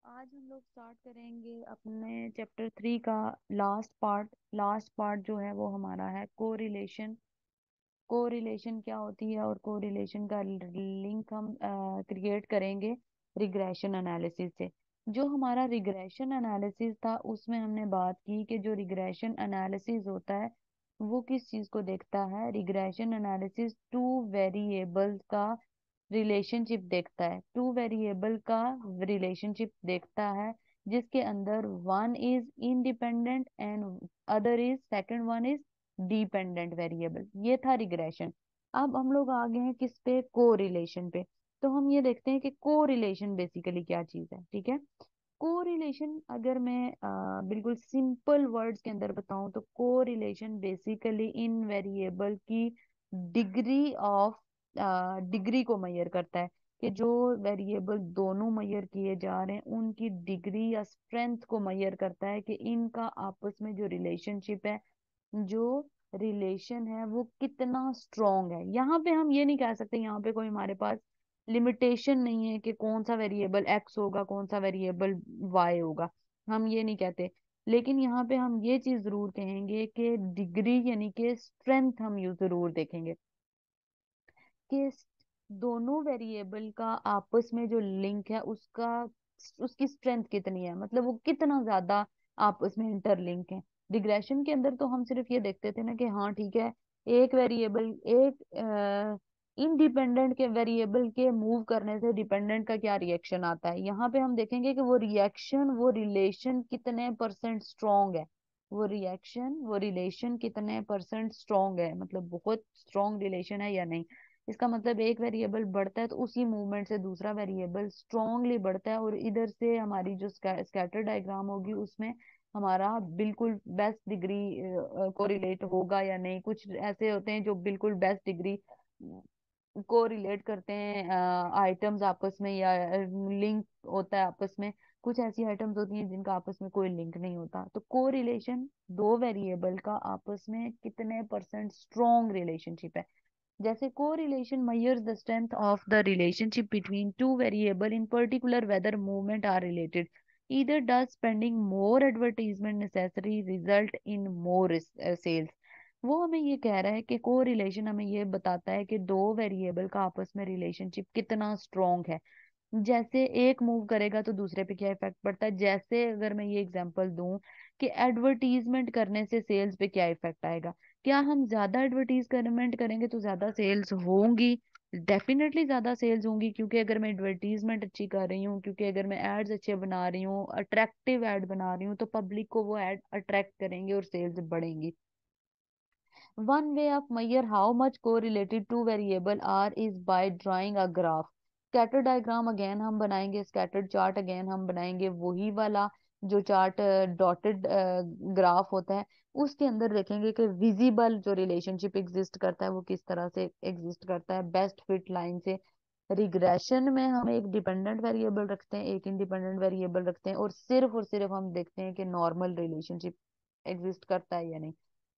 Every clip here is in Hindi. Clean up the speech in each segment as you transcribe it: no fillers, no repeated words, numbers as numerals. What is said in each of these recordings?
आज हम लोग स्टार्ट करेंगे अपने चैप्टर 3 का लास्ट पार्ट जो है वो हमारा है कोरिलेशन। कोरिलेशन क्या होती है और कोरिलेशन का लिंक हम क्रिएट करेंगे रिग्रेशन एनालिसिस से। जो हमारा रिग्रेशन एनालिसिस था उसमें हमने बात की कि जो रिग्रेशन एनालिसिस होता है वो किस चीज को देखता है। रिग्रेशन एनालिसिस टू वेरिएबल्स का रिलेशनशिप देखता है। टू वेरिएबल का रिलेशनशिप देखता है जिसके अंदर one is independent and other is second one is dependent variable. ये था रिग्रेशन। अब हम लोग आ गए हैं किस पे, कोरिलेशन पे। तो हम ये देखते हैं कि कोरिलेशन बेसिकली क्या चीज है। ठीक है, कोरिलेशन अगर मैं बिल्कुल सिंपल वर्ड्स के अंदर बताऊं तो कोरिलेशन बेसिकली इन वेरिएबल की डिग्री ऑफ डिग्री को मेजर करता है कि जो वेरिएबल दोनों मेजर किए जा रहे हैं उनकी डिग्री या स्ट्रेंथ को मेजर करता है कि इनका आपस में जो रिलेशनशिप है, जो रिलेशन है वो कितना स्ट्रांग है। यहाँ पे हम ये नहीं कह सकते, यहाँ पे कोई हमारे पास लिमिटेशन नहीं है कि कौन सा वेरिएबल एक्स होगा कौन सा वेरिएबल वाई होगा, हम ये नहीं कहते। लेकिन यहाँ पे हम ये चीज जरूर कहेंगे कि डिग्री यानी कि स्ट्रेंथ हम यू जरूर देखेंगे कि दोनों वेरिएबल का आपस में जो लिंक है उसका उसकी स्ट्रेंथ कितनी है, मतलब वो कितना ज्यादा आपस में इंटरलिंक है। रिग्रेशन के अंदर तो हम सिर्फ ये देखते थे ना कि हाँ ठीक है, एक वेरिएबल एक इंडिपेंडेंट के वेरिएबल के मूव करने से डिपेंडेंट का क्या रिएक्शन आता है। यहाँ पे हम देखेंगे कि वो रिएक्शन वो रिलेशन कितने परसेंट स्ट्रांग है। वो रिएक्शन वो रिलेशन कितने परसेंट स्ट्रांग है, मतलब बहुत स्ट्रांग रिलेशन है या नहीं। इसका मतलब एक वेरिएबल बढ़ता है तो उसी मूवमेंट से दूसरा वेरिएबल स्ट्रांगली बढ़ता है, और इधर से हमारी जो स्कैटर डायग्राम होगी उसमें हमारा बिल्कुल बेस्ट डिग्री कोरिलेट होगा या नहीं। कुछ ऐसे होते हैं जो बिल्कुल बेस्ट डिग्री को रिलेट करते हैं आइटम्स आपस में, या लिंक होता है आपस में। कुछ ऐसी आइटम्स होती हैं जिनका आपस में कोई लिंक नहीं होता। तो कोरिलेशन दो वेरिएबल का आपस में कितने परसेंट स्ट्रॉन्ग रिलेशनशिप है। जैसे correlation measures the strength of the relationship between two variable, in particular whether movement are related. Either does spending more advertisement necessary result in more sales. वो हमें ये कह रहा है कि कोरिलेशन हमें ये बताता है कि दो वेरिएबल का आपस में रिलेशनशिप कितना स्ट्रॉन्ग है। जैसे एक मूव करेगा तो दूसरे पे क्या इफेक्ट पड़ता है। जैसे अगर मैं ये एग्जांपल दूं कि एडवर्टीजमेंट करने से सेल्स पे क्या इफेक्ट आएगा। क्या हम ज्यादा एडवर्टीजमेंट करेंगे तो ज्यादा सेल्स होंगी? डेफिनेटली ज्यादा सेल्स होंगी, क्योंकि अगर मैं एडवर्टीजमेंट अच्छी कर रही हूँ, क्योंकि अगर मैं एड्स अच्छे बना रही हूँ, अट्रैक्टिव एड बना रही हूँ, तो पब्लिक को वो एड अट्रैक्ट करेंगे और सेल्स बढ़ेंगी। One way of measure how much correlated two variable are is by drawing a graph. Scatter diagram again हम बनाएंगे, स्कैटर्ड चार्ट अगेन हम बनाएंगे, वही वाला जो चार्ट डॉटेड ग्राफ होता है उसके अंदर देखेंगे कि विजिबल जो रिलेशनशिप एग्जिस्ट करता है वो किस तरह से एग्जिस्ट करता है बेस्ट फिट लाइन से। रिग्रेशन में हम एक डिपेंडेंट वेरिएबल रखते हैं एक इंडिपेंडेंट वेरिएबल रखते हैं, और सिर्फ हम देखते हैं कि नॉर्मल रिलेशनशिप एग्जिस्ट करता है या नहीं।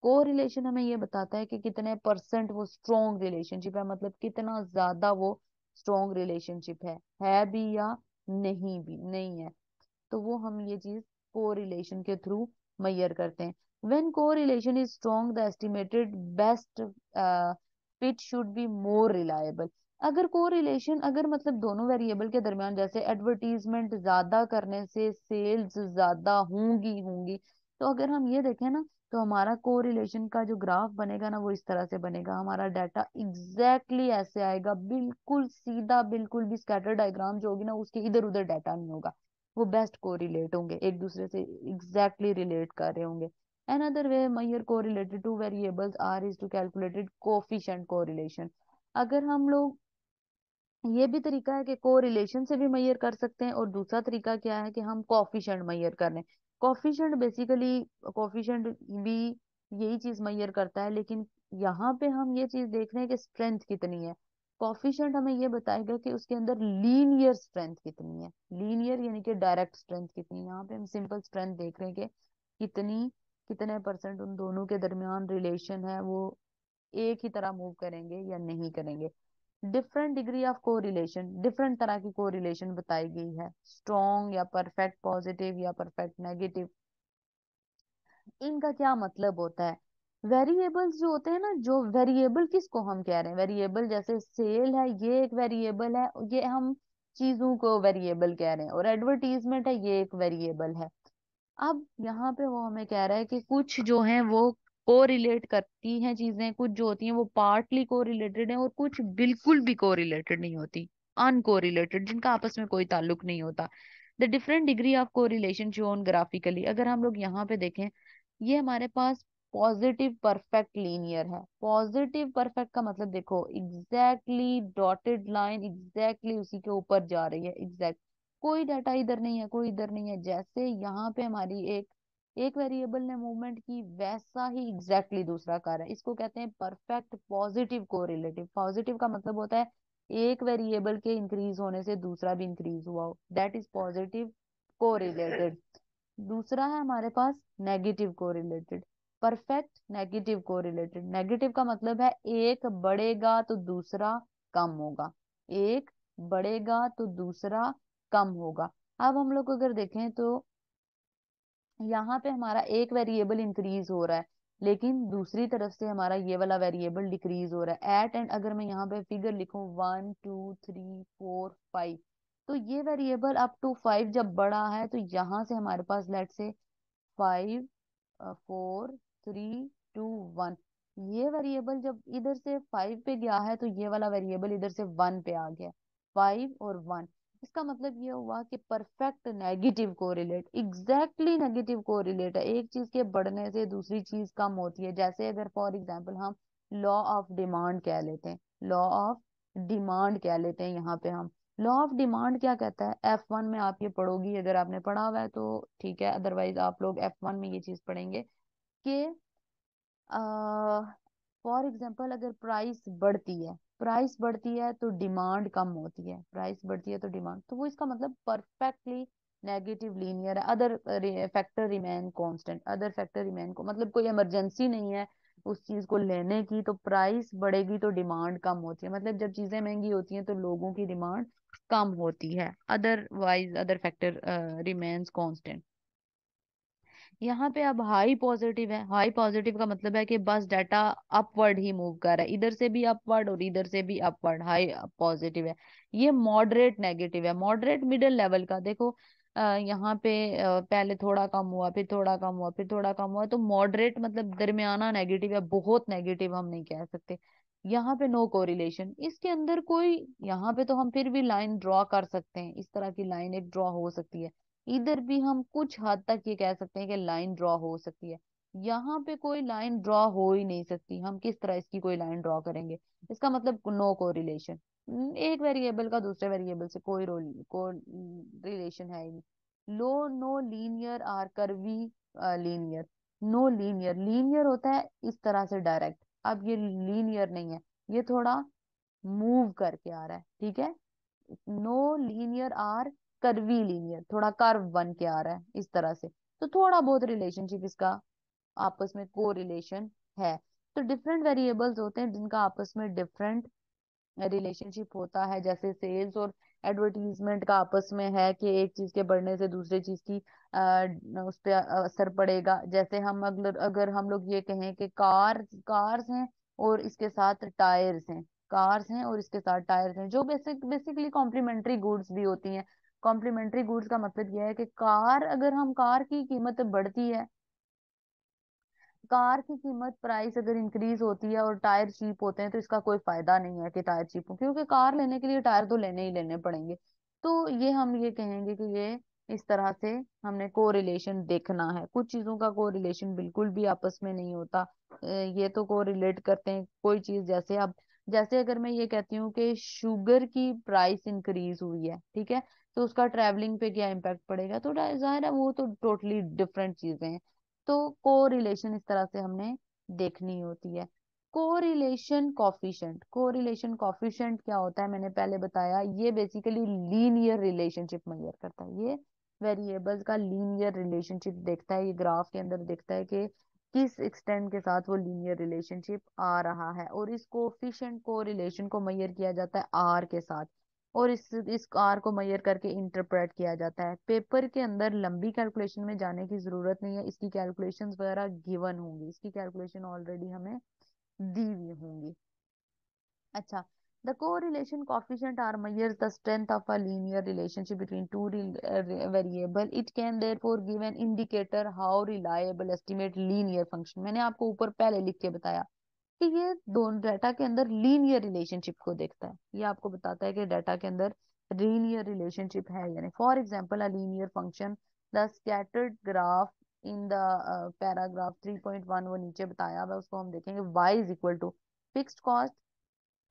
कोरिलेशन हमें ये बताता है कि कितने परसेंट वो स्ट्रॉन्ग रिलेशनशिप है, मतलब कितना ज्यादा वो स्ट्रॉन्ग रिलेशनशिप है भी या नहीं है। तो वो हम ये चीज कोरिलेशन के थ्रू मेजर करते हैं। When correlation is strong the estimated best fit should be more reliable. अगर कोरिलेशन अगर मतलब दोनों वेरिएबल के दरमियान जैसे एडवर्टीजमेंट ज्यादा करने से सेल्स ज्यादा होंगी होंगी, तो अगर हम ये देखें ना तो हमारा कोरिलेशन का जो ग्राफ बनेगा ना वो इस तरह से बनेगा। हमारा डाटा ऐसे आएगा, बिल्कुल सीधा, बिल्कुल भी स्कैटर डायग्राम जो होगी ना उसके इधर उधर डाटा नहीं होगा। वो बेस्ट कोरिलेट होंगे, एक दूसरे से रिलेट कर रहे होंगे। Another way measure correlated two variables are is to calculated coefficient correlation. अगर हम लोग ये भी तरीका है कि कोरिलेशन से भी मेजर कर सकते हैं, और दूसरा तरीका क्या है कि हम कॉफिशिएंट मेजर कर लें। कॉफिशिएंट बेसिकली कॉफिशिएंट भी यही चीज मेजर करता है, लेकिन यहाँ पे हम ये चीज देख रहे हैं कि स्ट्रेंथ कितनी है। कॉफिशिएंट हमें ये बताएगा कि उसके अंदर लीनियर स्ट्रेंथ कितनी है, लीनियर यानी कि डायरेक्ट स्ट्रेंथ कितनी है। यहाँ पे हम सिंपल स्ट्रेंथ देख रहे हैं कि कितनी कितने परसेंट उन दोनों के दरमियान रिलेशन है, वो एक ही तरह मूव करेंगे या नहीं करेंगे। Different degree of correlation, different तरह की कोरिलेशन बताई गई है, स्ट्रॉन्ग या परफेक्ट पॉजिटिव या परफेक्ट नेगेटिव। इनका क्या मतलब होता है? वेरिएबल्स जो होते हैं ना, जो वेरिएबल किसको हम कह रहे हैं, वेरिएबल जैसे सेल है ये एक वेरिएबल है, ये हम चीजों को वेरिएबल कह रहे हैं, और एडवर्टीजमेंट है ये एक वेरिएबल है। अब यहाँ पे वो हमें कह रहा है कि कुछ जो है वो कोरिलेट करती हैं चीजें, कुछ जो होती हैं वो पार्टली कोरिलेटेड है, और कुछ बिल्कुल भी कोरिलेटेड नहीं होती, अनकोरिलेटेड, जिनका आपस में कोई ताल्लुक नहीं होता। The different degree of correlation shown graphically, अगर हम लोग यहाँ पे देखें, ये हमारे पास पॉजिटिव परफेक्ट लीनियर है। पॉजिटिव परफेक्ट का मतलब देखो, एग्जैक्टली डॉटेड लाइन एग्जैक्टली उसी के ऊपर जा रही है, एग्जैक्ट, कोई डाटा इधर नहीं है, कोई इधर नहीं है, जैसे यहाँ पे हमारी एक एक वेरिएबल ने मूवमेंट की, वैसा ही एग्जैक्टली दूसरा कर रहा है। इसको कहते हैं परफेक्ट पॉजिटिव कोरिलेटिव। पॉजिटिव का मतलब होता है एक वेरिएबल के इंक्रीज होने से दूसरा भी इंक्रीज हुआ हो, दैट इज पॉजिटिव कोरिलेटेड। दूसरा है हमारे पास negative correlated, perfect negative correlated. Negative का मतलब है एक बढ़ेगा तो दूसरा कम होगा, एक बढ़ेगा तो दूसरा कम होगा। अब हम लोग अगर देखें तो यहाँ पे हमारा एक वेरिएबल इंक्रीज हो रहा है, लेकिन दूसरी तरफ से हमारा ये वाला वेरिएबल डिक्रीज हो रहा है। एट एंड अगर मैं यहाँ पे फिगर लिखूं 1 2 3 4 5, तो ये वेरिएबल अप टू 5 जब बढ़ा है, तो यहाँ से हमारे पास लेट से 5 4 3 2 1, ये वेरिएबल जब इधर से 5 पे गया है, तो ये वाला वेरिएबल इधर से 1 पे आ गया, 5 और 1। इसका मतलब ये हुआ कि perfect negative correlate, exactly negative correlate है, एक चीज के बढ़ने से दूसरी चीज कम होती है। जैसे अगर फॉर एग्जांपल हम लॉ ऑफ डिमांड कह लेते हैं, लॉ ऑफ डिमांड कह लेते हैं यहाँ पे हम। लॉ ऑफ डिमांड क्या कहता है, F1 में आप ये पढ़ोगी, अगर आपने पढ़ा हुआ है तो ठीक है, अदरवाइज आप लोग F1 में ये चीज पढ़ेंगे कि फॉर एग्जाम्पल अगर प्राइस बढ़ती है तो डिमांड कम होती है, प्राइस बढ़ती है तो डिमांड, तो वो इसका मतलब परफेक्टली नेगेटिव लीनियर है। Other factor remain constant, other factor remain को मतलब कोई इमरजेंसी नहीं है उस चीज को लेने की, तो प्राइस बढ़ेगी तो डिमांड कम होती है, मतलब जब चीजें महंगी होती हैं तो लोगों की डिमांड कम होती है, otherwise other factor remains constant. यहाँ पे अब हाई पॉजिटिव है, हाई पॉजिटिव का मतलब है कि बस डाटा अपवर्ड ही मूव कर रहा है, इधर से भी अपवर्ड और इधर से भी अपवर्ड, हाई पॉजिटिव है। ये मॉडरेट नेगेटिव है, मॉडरेट मिडिल लेवल का देखो, यहाँ पे पहले थोड़ा कम हुआ, फिर थोड़ा कम हुआ, फिर थोड़ा कम हुआ, तो मॉडरेट मतलब दरमियाना नेगेटिव है, बहुत नेगेटिव हम नहीं कह सकते। यहाँ पे नो कोरिलेशन, इसके अंदर कोई, यहाँ पे तो हम फिर भी लाइन ड्रॉ कर सकते हैं, इस तरह की लाइन एक ड्रॉ हो सकती है, इधर भी हम कुछ हद तक ये कह सकते हैं कि लाइन ड्रॉ हो सकती है। यहाँ पे कोई लाइन ड्रॉ हो ही नहीं सकती, हम किस तरह इसकी कोई लाइन ड्रॉ करेंगे? इसका मतलब नो कोरिलेशन, एक वेरिएबल का दूसरे वेरिएबल से कोई रिलेशन है ही नहीं। लो no linear or curvilinear, no linear, linear होता है इस तरह से डायरेक्ट, अब ये लीनियर नहीं है, ये थोड़ा मूव करके आ रहा है, ठीक है। No linear or curvilinear, थोड़ा कर्व बन के आ रहा है इस तरह से, तो थोड़ा बहुत रिलेशनशिप इसका आपस में को रिलेशन है। तो डिफरेंट वेरिएबल्स होते हैं जिनका आपस में डिफरेंट रिलेशनशिप होता है, जैसे सेल्स और एडवर्टीजमेंट का आपस में है कि एक चीज के बढ़ने से दूसरी चीज की उस पर असर पड़ेगा। जैसे हम अगर अगर हम लोग ये कहें कि कार्स हैं और इसके साथ टायर्स हैं, कार्स हैं और इसके साथ टायर्स हैं, जो बेसिकली कॉम्प्लीमेंट्री गुड्स भी होती हैं। कॉम्प्लीमेंट्री गुड्स का मतलब यह है कि कार, अगर हम कार की कीमत बढ़ती है, कार की कीमत प्राइस अगर इंक्रीज होती है और टायर चीप होते हैं, तो इसका कोई फायदा नहीं है कि टायर चीप हो, क्योंकि कार लेने के लिए टायर तो लेने ही लेने पड़ेंगे। तो ये हम ये कहेंगे कि ये इस तरह से हमने कोरिलेशन देखना है, कुछ चीजों का कोरिलेशन बिल्कुल भी आपस में नहीं होता। ये तो कोरिलेट करते हैं कोई चीज, जैसे अब जैसे अगर मैं ये कहती हूँ कि शुगर की प्राइस इंक्रीज हुई है, ठीक है, तो उसका ट्रैवलिंग पे क्या इम्पैक्ट पड़ेगा, तो जाहिर है वो तो टोटली डिफरेंट चीजें हैं। तो कोरिलेशन इस तरह से हमने देखनी होती है। कोरिलेशन कॉफिशिएंट क्या होता है, मैंने पहले बताया, ये बेसिकली लीनियर रिलेशनशिप मेजर करता है, ये वेरिएबल्स का लीनियर रिलेशनशिप देखता है, ये ग्राफ के अंदर देखता है कि किस एक्सटेंट के साथ वो लीनियर रिलेशनशिप आ रहा है, और इस कोफिशिएंट को रिलेशन को मेजर किया जाता है आर के साथ, और इस आर को मेजर करके इंटरप्रेट किया जाता है। पेपर के अंदर लंबी कैलकुलेशन में जाने की जरूरत नहीं है, इसकी कैलकुलेशंस वगैरह गिवन होंगी, इसकी कैलकुलेशन ऑलरेडी हमें दी हुई होंगी। अच्छा, the correlation coefficient are measures the strength of a linear relationship between two variable. It can therefore give an indicator how reliable estimate linear function। मैंने आपको ऊपर पहले लिख के बताया कि ये दोनों डाटा के अंदर लीनियर रिलेशनशिप को देखता है, ये आपको बताता है कि डाटा के अंदर लीनियर रिलेशनशिप है यानी। For example a linear function the scattered graph in the paragraph 3.1, वो नीचे बताया हुआ है, उसको हम देखेंगे। y is equal to fixed cost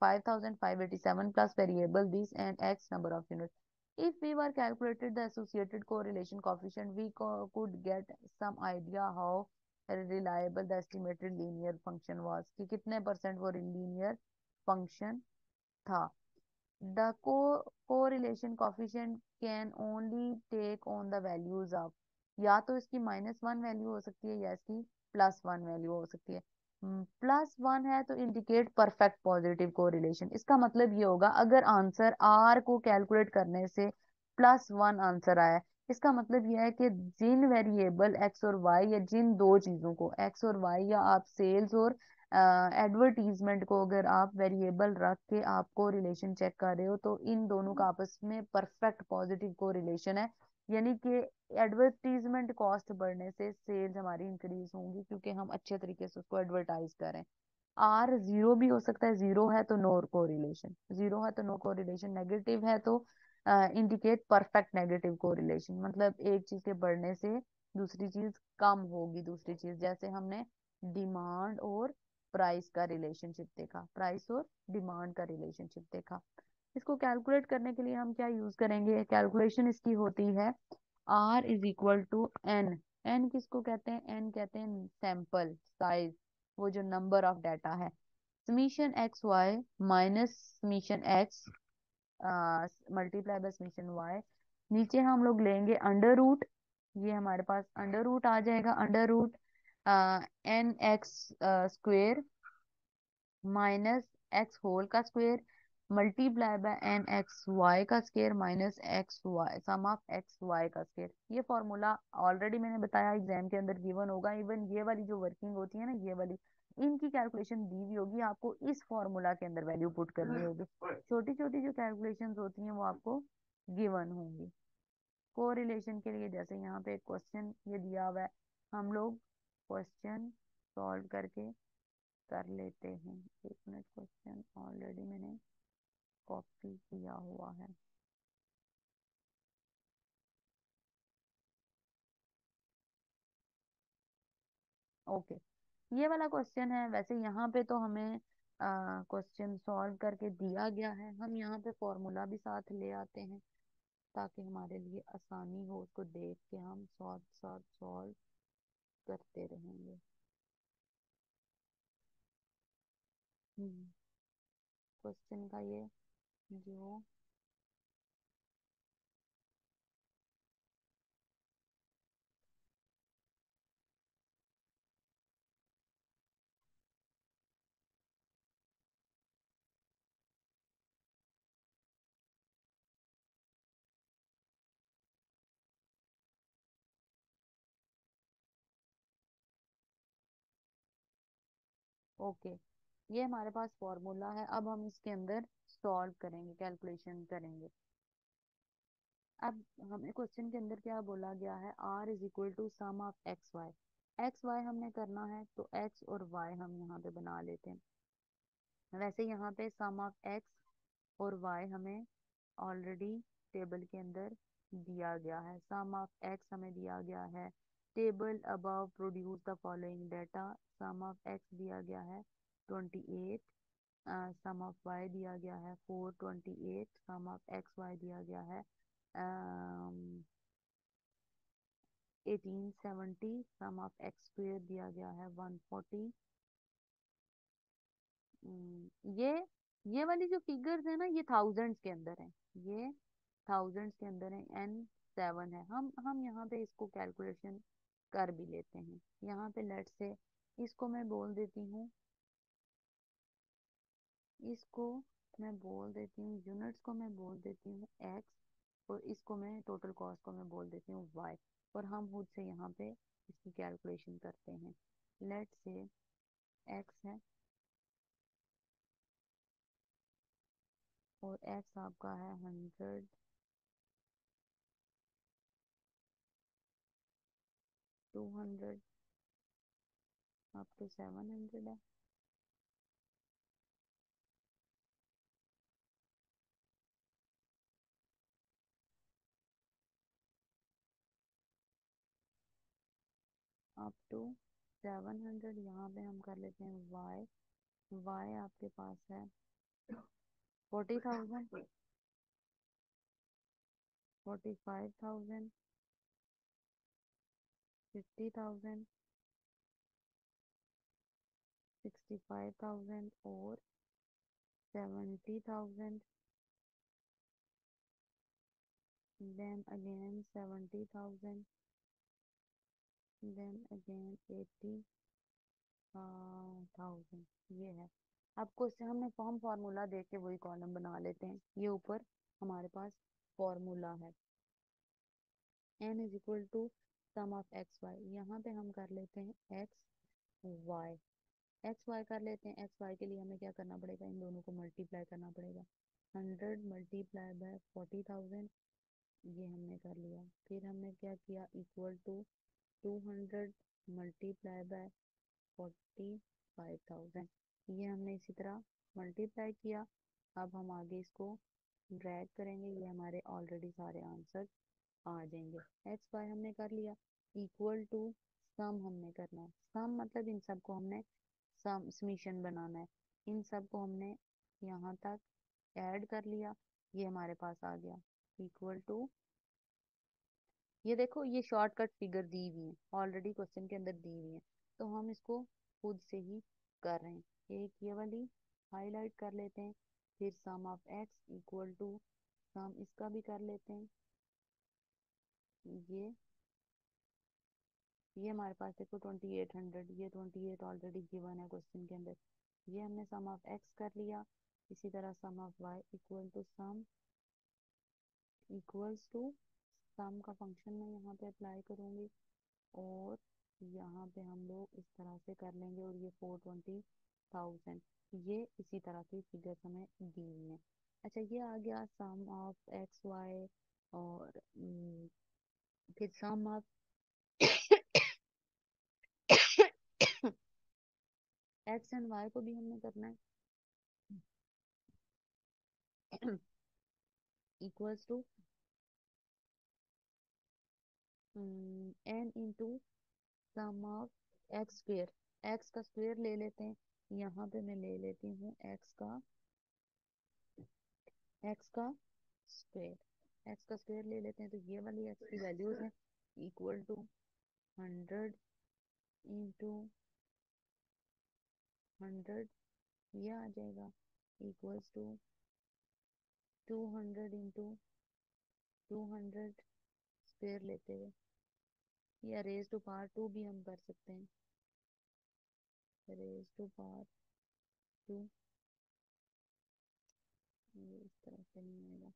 5587 plus variable this and x number of units. If we were calculated the associated correlation coefficient, we could get some idea how reliable the estimated linear function was, कि कितने परसेंट वो linear function था। The correlation coefficient can only take on the values of, या तो इसकी -1 वैल्यू हो सकती है या इसकी +1 वैल्यू हो सकती है। +1 है तो इंडिकेट परफेक्ट पॉजिटिव कोरिलेशन। इसका मतलब ये होगा अगर आंसर आर को कैलकुलेट करने से +1 आंसर आया, इसका मतलब यह है कि जिन वेरिएबल एक्स और वाई, या जिन दो चीजों को एक्स और वाई, या आप सेल्स और एडवर्टीजमेंट को अगर आप वेरिएबल रख के आपको रिलेशन चेक कर रहे हो, तो इन दोनों का आपस में परफेक्ट पॉजिटिव को रिलेशन है। यानी कि एडवर्टीजमेंट कॉस्ट बढ़ने से सेल्स हमारी इंक्रीज होंगी, क्योंकि हम अच्छे तरीके से उसको एडवर्टाइज करें। आर जीरो भी हो सकता है, जीरो है तो नो कोरिलेशन, जीरो है तो नो कोरिलेशन, नेगेटिव है तो इंडिकेट परफेक्ट नेगेटिव कोरिलेशन। मतलब एक चीज के बढ़ने से दूसरी चीज कम होगी, दूसरी चीज जैसे हमने डिमांड और प्राइस का रिलेशनशिप देखा, प्राइस और डिमांड का रिलेशनशिप देखा। इसको कैलकुलेट करने के लिए हम क्या यूज करेंगे, कैलकुलेशन इसकी होती है R is equal to n. N किसको कहते हैं, एन कहते हैं सैंपल साइज, वो जो नंबर ऑफ डाटा है। Summation x y minus summation x multiply by summation y. नीचे हम लोग लेंगे अंडर रूट, ये हमारे पास अंडर रूट आ जाएगा, under root N X square minus X whole का square multiply by N X Y का square minus X Y sum of x Y का स्क्वेयर। ये फॉर्मूला ऑलरेडी मैंने बताया एग्जाम के अंदर गिवन होगा। इवन ये वाली जो वर्किंग होती है ना, ये वाली, इनकी कैलकुलेशन दी हुई होगी, आपको इस फॉर्मूला के अंदर वैल्यू पुट करनी होगी। छोटी छोटी जो कैलकुलेशंस होती हैं वो आपको गिवन होंगी। कोरिलेशन के लिए जैसे यहाँ पे एक क्वेश्चन ये दिया हुआ है, हम लोग क्वेश्चन सॉल्व करके कर लेते हैं। एक मिनट, क्वेश्चन ऑलरेडी मैंने कॉपी किया हुआ है। ओके, ये वाला क्वेश्चन है। वैसे यहाँ पे तो हमें क्वेश्चन सॉल्व करके दिया गया है, हम यहाँ पे फॉर्मूला भी साथ ले आते हैं ताकि हमारे लिए आसानी हो, उसको देख के हम साथ साथ सॉल्व करते रहेंगे। क्वेश्चन का ये जो ओके, ये हमारे पास फॉर्मूला है। अब हम इसके अंदर सॉल्व करेंगे, कैलकुलेशन करेंगे। अब हमें क्वेश्चन के अंदर क्या बोला गया है, r is equal to sum of x y. X y हमने करना है तो एक्स और वाई हम यहाँ पे बना लेते हैं। वैसे यहाँ पे सम ऑफ एक्स और वाई हमें ऑलरेडी टेबल के अंदर दिया गया है। सम ऑफ एक्स हमें दिया गया है, table above produce the following data. Sum of x दिया गया है 28, सम ऑफ वाई दिया गया है 428, सम ऑफ एक्स वाई दिया गया है 1870, सम ऑफ एक्स स्क्वेयर दिया गया है 140। ये वाली जो फिगर्स है ना, ये थाउजेंड्स के अंदर है, ये थाउजेंड्स के अंदर है। n 7 है। हम यहाँ पे इसको कैलकुलेशन कर भी लेते हैं। यहाँ पे लेट से इसको मैं बोल देती हूँ, इसको मैं बोल देती हूँ, यूनिट्स को मैं बोल देती हूँ एक्स, और इसको मैं टोटल कॉस्ट को मैं बोल देती हूँ वाई। और हम खुद से यहाँ पे इसकी कैलकुलेशन करते हैं। लेट से एक्स है और एक्स आपका है 100, 200, अप टू 700 है। अप टू 700 यहाँ पे हम कर लेते हैं वाई। वाई आपके पास है 40,000, 45,000, 50,000, 65,000 और 70,000, then again 70,000, then again 80,000। ये है। आपको इससे हमने फॉर्म फार्मूला दे के वही कॉलम बना लेते हैं। ये ऊपर हमारे पास फॉर्मूला है, n is equal to sum of x y. यहाँ पे हम कर लेते हैं एक्स वाई, एक्स वाई कर लेते हैं। एक्स वाई के लिए हमें क्या करना पड़ेगा, इन दोनों को मल्टीप्लाई करना पड़ेगा। 100 मल्टीप्लाई बाय 40,000, ये हमने कर लिया। फिर हमने क्या किया, इक्वल टू 200 मल्टीप्लाई बाय 45,000, ये हमने इसी तरह मल्टीप्लाई किया। अब हम आगे इसको ड्रैग करेंगे, ये हमारे ऑलरेडी सारे आंसर आ जाएंगे। एक्स वाई हमने कर लिया, इक्वल टू सम हमने करना है। सम मतलब इन सबको हमने सम समीशन बनाना है। इन सबको हमने यहाँ तक ऐड कर लिया, ये हमारे पास आ गया इक्वल टू। ये देखो ये शॉर्टकट फिगर दी हुई है, ऑलरेडी क्वेश्चन के अंदर दी हुई है, तो हम इसको खुद से ही कर रहे हैं। एक ये वाली हाईलाइट कर लेते हैं, फिर sum of x equal to सम इसका भी कर लेते हैं। ये हमारे पास देखो 2800, ये 28 ऑलरेडी गिवन है क्वेश्चन के अंदर। ये हमने सम ऑफ एक्स कर लिया। इसी तरह sum of Y equal to sum equals to sum का फंक्शन मैं यहाँ पे अप्लाई करूँगी, और यहाँ पे हम लोग इस तरह से कर लेंगे। और ये 420,000, ये इसी तरह की फिगर हमें दी हुई है। अच्छा ये आ गया सम ऑफ एक्स वाई, और फिर sum of x and y को भी हमने करना है। Equals to n into sum of x square. X का स्क्वेयर ले लेते हैं, यहाँ पे मैं ले लेती हूँ एक्स का स्क्वेयर। एक्स का स्क्वेयर ले लेते हैं, तो ये वाली एक्स की वैल्यूज है इक्वल टू 100 इंटू 100, ये आ जाएगा इक्वल्स टू 200 इंटू 200 स्क्वेयर लेते हुए, या रेज टू पावर 2 भी हम कर सकते हैं। रेज टू पावर 2, ये इस तरह से नहीं आएगा,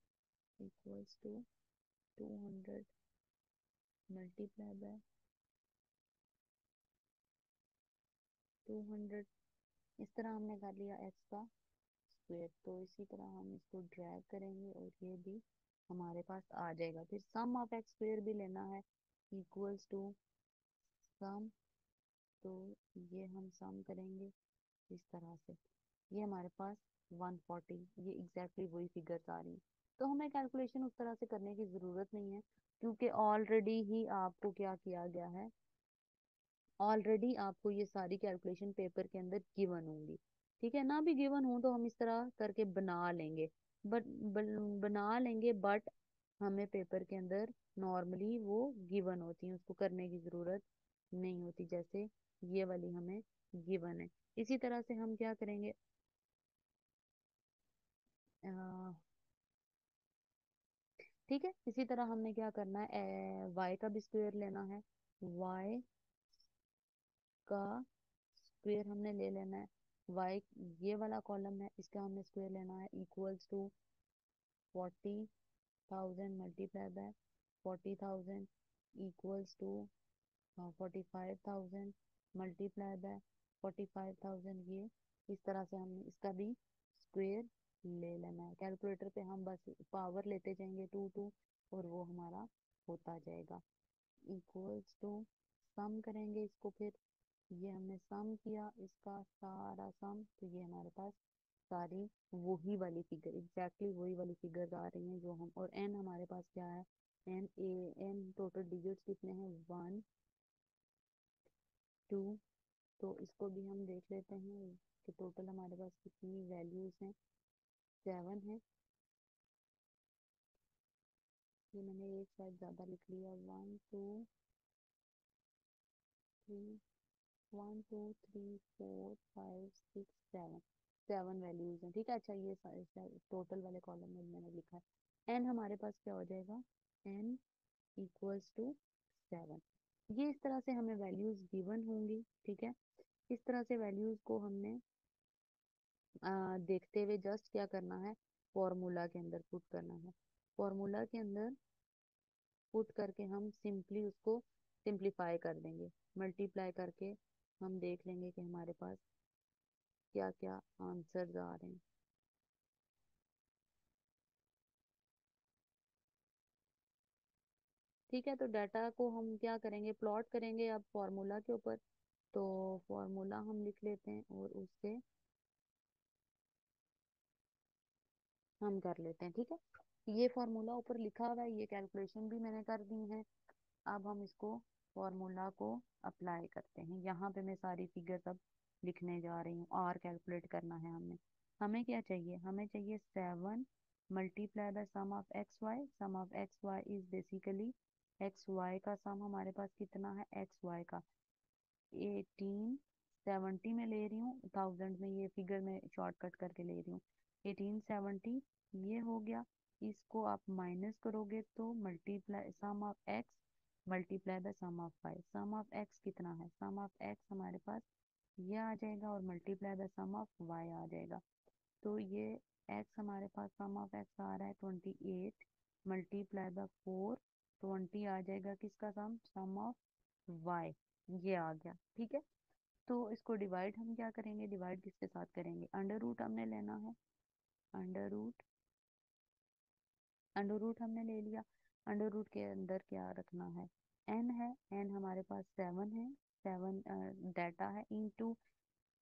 इक्वल्स टू 200 मल्टीप्लाई बाय 200। इस तरह हमने कर लिया एक्स का स्क्वायर। तो इसी तरह हम इसको ड्रैग करेंगे और ये भी हमारे पास आ जाएगा। फिर सम ऑफ एक्स स्क्वायर भी लेना है इक्वल्स टू सम, तो ये हम सम करेंगे इस तरह से, ये हमारे पास 140, ये एग्जैक्टली वही फिगर्स आ रही हैं। तो हमें कैलकुलेशन उस तरह से करने की ज़रूरत नहीं है, क्योंकि ऑलरेडी ही आपको क्या किया गया है, ऑलरेडी आपको ये सारी कैलकुलेशन पेपर के अंदर गिवन होंगी। ठीक है ना, भी गिवन हो तो हम इस तरह करके बना लेंगे, बट बना लेंगे, बट हमें पेपर के अंदर नॉर्मली वो गिवन होती हैं, उसको करने की ज़रूरत नहीं होती, जैसे ये वाली हमें गिवन है। इसी तरह से हम क्या करेंगे, ठीक है, इसी तरह हमने क्या करना है, वाई का भी स्क्वायर लेना है। वाई का स्क्वायर हमने ले लेना है। वाई ये वाला कॉलम है, इसका हमने स्क्वायर लेना है, equals to 40,000 multiply by 40,000 equals to 45,000 multiply by 45,000। ये इस तरह से हमने इसका भी स्क्वायर ले लेना है। कैलकुलेटर पे हम बस पावर लेते जाएंगे 2 और वो हमारा होता जाएगा। इक्वल्स टू सम करेंगे इसको, फिर ये हमने सम किया इसका सारा सम, तो ये हमारे पास सारी वही वाली फिगर, एग्जैक्टली वही वाली फिगर आ रही हैं जो हम, और एन हमारे पास क्या है, एन टोटल डिजिट्स कितने हैं, 1 2। तो इसको भी हम देख लेते हैं कि टोटल हमारे पास कितनी वैल्यूज हैं, 7 है। ये मैंने एक शायद ज़्यादा लिख लिया, 1 2 3 1 2 3 4 5 6 7, 7 वैल्यूज हैं, ठीक है। अच्छा ये टोटल वाले कॉलम में मैंने लिखा है। एन हमारे पास क्या हो जाएगा, एन इक्वल्स टू 7। ये इस तरह से हमें वैल्यूज गिवन होंगी, ठीक है। इस तरह से वैल्यूज को हमने देखते हुए जस्ट क्या करना है, फॉर्मूला के अंदर पुट करना है। फॉर्मूला के अंदर पुट करके हम सिंपली उसको सिंप्लीफाई कर देंगे, मल्टीप्लाई करके हम देख लेंगे कि हमारे पास क्या क्या आंसर्स आ रहे हैं। ठीक है, तो डाटा को हम क्या करेंगे, प्लॉट करेंगे अब फॉर्मूला के ऊपर। तो फॉर्मूला हम लिख लेते हैं और उससे हम कर लेते हैं, ठीक है। ये फॉर्मूला ऊपर लिखा हुआ है, ये कैलकुलेशन भी मैंने कर दी है। अब हम इसको फॉर्मूला को अप्लाई करते हैं। यहाँ पे मैं सारी फिगर्स अब लिखने जा रही हूँ, आर कैलकुलेट करना है हमें। हमें क्या चाहिए, हमें चाहिए 7 multiply by sum of x Y. Sum of x y is basically x Y का सम हमारे पास कितना है, एक्स वाई का 1870 में ले रही हूँ, थाउजेंड में ये फिगर में शॉर्टकट करके ले रही हूँ। 1870 ये हो गया। इसको आप माइनस करोगे तो multiply sum of x multiply by sum of y. Sum of x कितना है, सम ऑफ एक्स हमारे पास ये आ जाएगा और multiply by sum of Y आ जाएगा। तो ये एक्स हमारे पास सम ऑफ एक्स आ रहा है 28 मल्टीप्लाई बाय 4, 20 आ जाएगा किसका सम, सम ऑफ वाई। ये आ गया, ठीक है। तो इसको डिवाइड हम क्या करेंगे, डिवाइड किसके साथ करेंगे, अंडर रूट हमने लेना है। अंडर रूट, अंडर रूट हमने ले लिया। अंडर रूट के अंदर क्या रखना है, एन हमारे पास 7 है, 7 डाटा है, into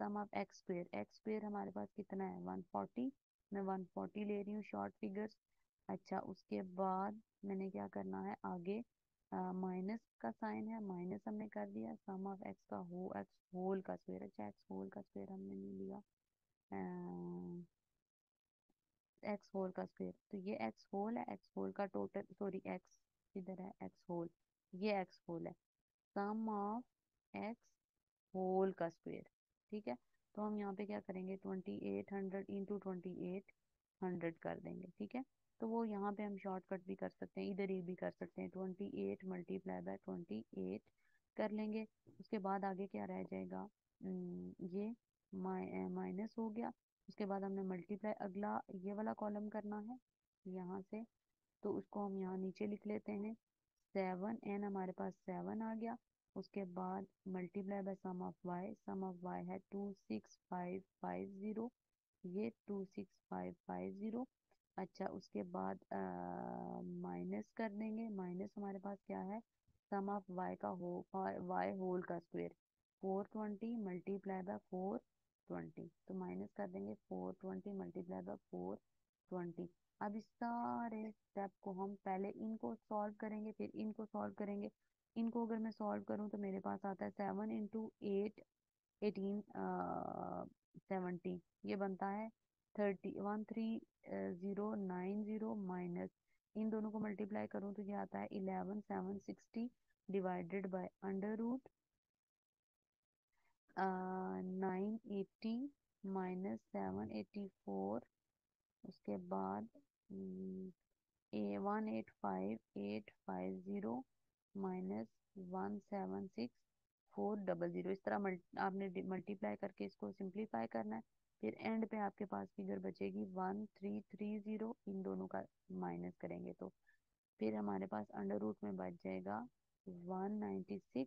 sum of x square. X square हमारे पास कितना है, 140। मैं 140 ले रही हूँ शॉर्ट फिगर्स। अच्छा उसके बाद मैंने क्या करना है आगे, माइनस का साइन है, माइनस हमने कर दिया, सम ऑफ एक्स का एक्स होल का स्क्वायर। अच्छा एक्स होल का स्क्वायर हमने नहीं लिया, एक्स होल का स्क्वायर, तो ये एक्स होल है, एक्स होल का टोटल, सॉरी एक्स इधर है, एक्स होल, ये एक्स होल है, सम ऑफ एक्स होल का स्क्वायर, ठीक है। तो हम यहाँ पे क्या करेंगे, 2800 इंटू 2800 कर देंगे, ठीक है। तो वो यहाँ पे हम शॉर्टकट भी कर सकते हैं, इधर ही भी कर सकते हैं, 28 मल्टीप्लाई बाय 28 कर लेंगे। उसके बाद आगे क्या रह जाएगा, ये माइनस हो गया। उसके बाद हमने मल्टीप्लाई, अगला ये वाला कॉलम करना है यहाँ से, तो उसको हम यहाँ नीचे लिख लेते हैं। 7 एन हमारे पास 7 आ गया। उसके बाद multiply by sum of y, sum of y है 26550, ये 26550। अच्छा उसके बाद माइनस कर देंगे, माइनस हमारे पास क्या है, सम ऑफ वाई का वाई होल का स्क्वायर 420 मल्टीप्लाई बाय 420, तो माइनस कर देंगे 420 मल्टीप्लाई बाय 420। अब इस सारे स्टेप को हम पहले इनको सॉल्व करेंगे, फिर इनको सॉल्व करेंगे। इनको अगर मैं सॉल्व करूं तो मेरे पास आता है 7 इंटू 8, 1870, ये बनता है 131090 माइनस, इन दोनों को मल्टीप्लाई करूं तो ये आता है 11760 divided by under root 980 minus 784। उसके बाद 185,850 माइनस 176400, इस तरह आपने मल्टीप्लाई करके इसको सिंप्लीफाई करना है। फिर एंड पे आपके पास फिगर बचेगी 1330, इन दोनों का माइनस करेंगे तो फिर हमारे पास अंडर रूट में बच जाएगा 196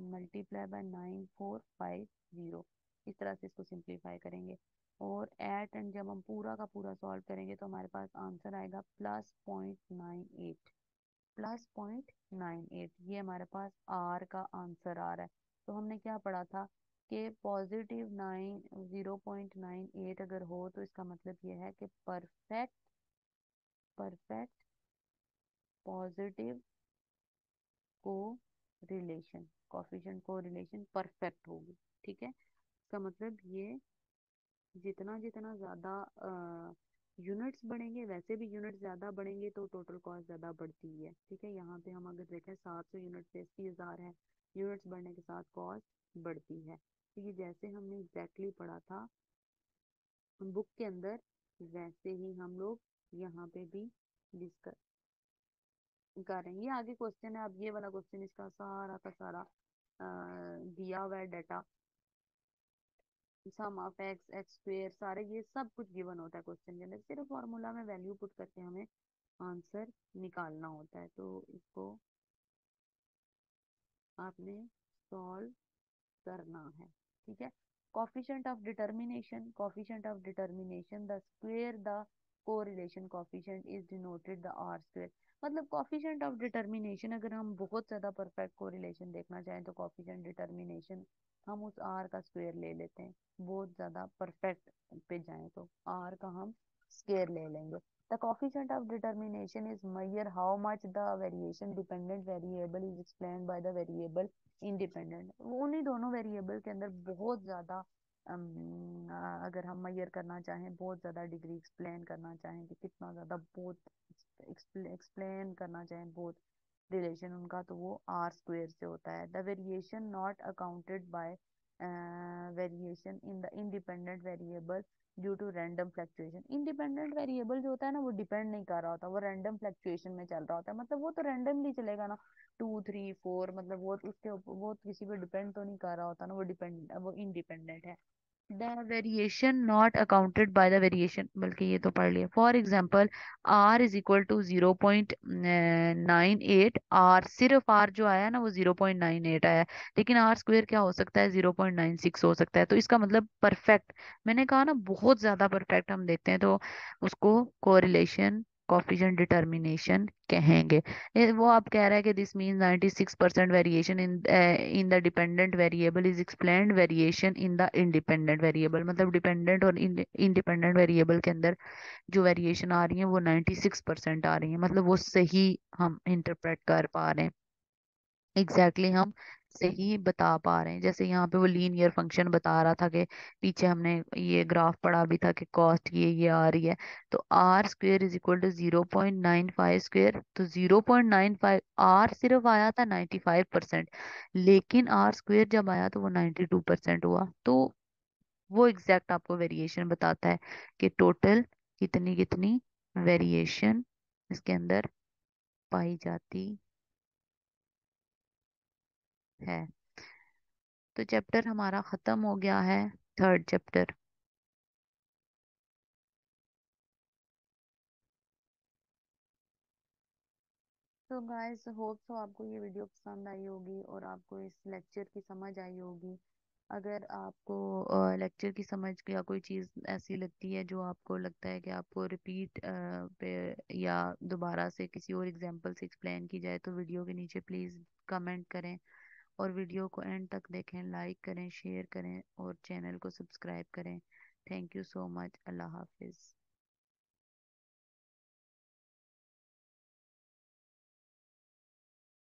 मल्टीप्लाई बाय 9450। इस तरह से इसको सिंप्लीफाई करेंगे और एट एंड जब हम पूरा का पूरा सॉल्व करेंगे तो हमारे पास आंसर आएगा +0.98। +0.98 ये हमारे पास आर का आंसर आ रहा है। तो हमने क्या पढ़ा था कि +0.98 अगर हो तो इसका मतलब ये है कि परफेक्ट परफेक्ट पॉजिटिव को रिलेशन, कॉफिशिएंट को रिलेशन परफेक्ट होगी। ठीक है, इसका मतलब ये जितना जितना ज्यादा यूनिट्स बढ़ेंगे वैसे भी यूनिट ज्यादा बढ़ेंगे तो टोटल कॉस्ट ज्यादा बढ़ती है। ठीक है, यहाँ पे हम अगर देखें 700 यूनिट से 80,000 है, यूनिट्स बढ़ने के साथ कॉस्ट बढ़ती है। तो ये जैसे हमने एग्जैक्टली पढ़ा था बुक के अंदर वैसे ही हम लोग यहाँ पे भी डिस्कस कर रहे हैं। ये आगे क्वेश्चन है, अब ये वाला क्वेश्चन इसका सारा का सारा दिया हुआ है data, sum of x, x square, सारे ये सब कुछ गिवन होता है क्वेश्चन के अंदर, सिर्फ फॉर्मूला में वैल्यू पुट करके हमें आंसर निकालना होता है। तो इसको आपने सॉल्व करना है। ठीक है, coefficient of determination the square the correlation coefficient is denoted the r square। मतलब coefficient of determination अगर हम बहुत ज्यादा परफेक्ट कोरिलेशन देखना चाहें तो coefficient determination हम उस r का स्क्वायर ले लेते हैं। बहुत ज्यादा परफेक्ट पे जाएं तो r का हम स्क्वायर ले लेंगे। The coefficient of determination is measure how much the variation dependent variable is explained by the variable independent. उन्हीं दोनों वेरिएबल के अंदर बहुत ज्यादा अगर हम मेजर करना चाहें, बहुत ज्यादा डिग्री एक्सप्लेन करना चाहें कि कितना ज्यादा बहुत एक्सप्लेन करना चाहें बहुत रिलेशन उनका, तो वो आर स्क्वेयर से होता है। The variation not accounted by variation in the independent variable due to random fluctuation. Independent variable जो होता है ना वो डिपेंड नहीं कर रहा होता, वो रैंडम फ्लक्चुएशन में चल रहा होता है। मतलब वो तो रैंडमली चलेगा ना, 2 3 4, मतलब वो उसके वो किसी पे डिपेंड तो नहीं कर रहा होता ना, वो इंडिपेंडेंट है। The variation not accounted by the variation, बल्कि ये तो पढ़ लिया। For example r is equal to 0.98, r सिर्फ आर जो आया ना वो 0.98 आया, लेकिन आर स्क्वेयर क्या हो सकता है, 0.96 हो सकता है। तो इसका मतलब परफेक्ट, मैंने कहा ना बहुत ज्यादा परफेक्ट हम देखते हैं तो उसको कोरिलेशन कोफिशिएंट डिटर्मिनेशन कहेंगे। वो आप कह रहा है कि this mean 96% variation in the dependent variable is explained variation in the independent variable. मतलब डिपेंडेंट और इंडिपेंडेंट वेरिएबल के अंदर जो वेरिएशन आ रही है वो 96% आ रही है, मतलब वो सही हम इंटरप्रेट कर पा रहे हैं, एग्जैक्टली हम सही बता पा रहे हैं। जैसे यहाँ पे वो लीनियर फंक्शन बता रहा था कि पीछे हमने ये ग्राफ पढ़ा भी था कि कॉस्ट ये आ रही है। तो r square is equal to 0.95 square, तो 0.95 आर सिर्फ आया था 95%, लेकिन आर स्क्वेयर जब आया तो वो 92% हुआ। तो वो एग्जैक्ट आपको वेरिएशन बताता है कि टोटल कितनी कितनी वेरिएशन इसके अंदर पाई जाती है। तो चैप्टर हमारा खत्म हो गया है, थर्ड चैप्टर। तो गाइस होप सो आपको ये वीडियो पसंद आई होगी और आपको इस लेक्चर की समझ आई होगी। अगर आपको लेक्चर की समझ या कोई चीज़ ऐसी लगती है जो आपको लगता है कि आपको रिपीट पे या दोबारा से किसी और एग्जांपल से एक्सप्लेन की जाए तो वीडियो के नीचे प्लीज़ कमेंट करें और वीडियो को एंड तक देखें, लाइक करें, शेयर करें और चैनल को सब्सक्राइब करें। Thank you so much. Allah हाफिज़।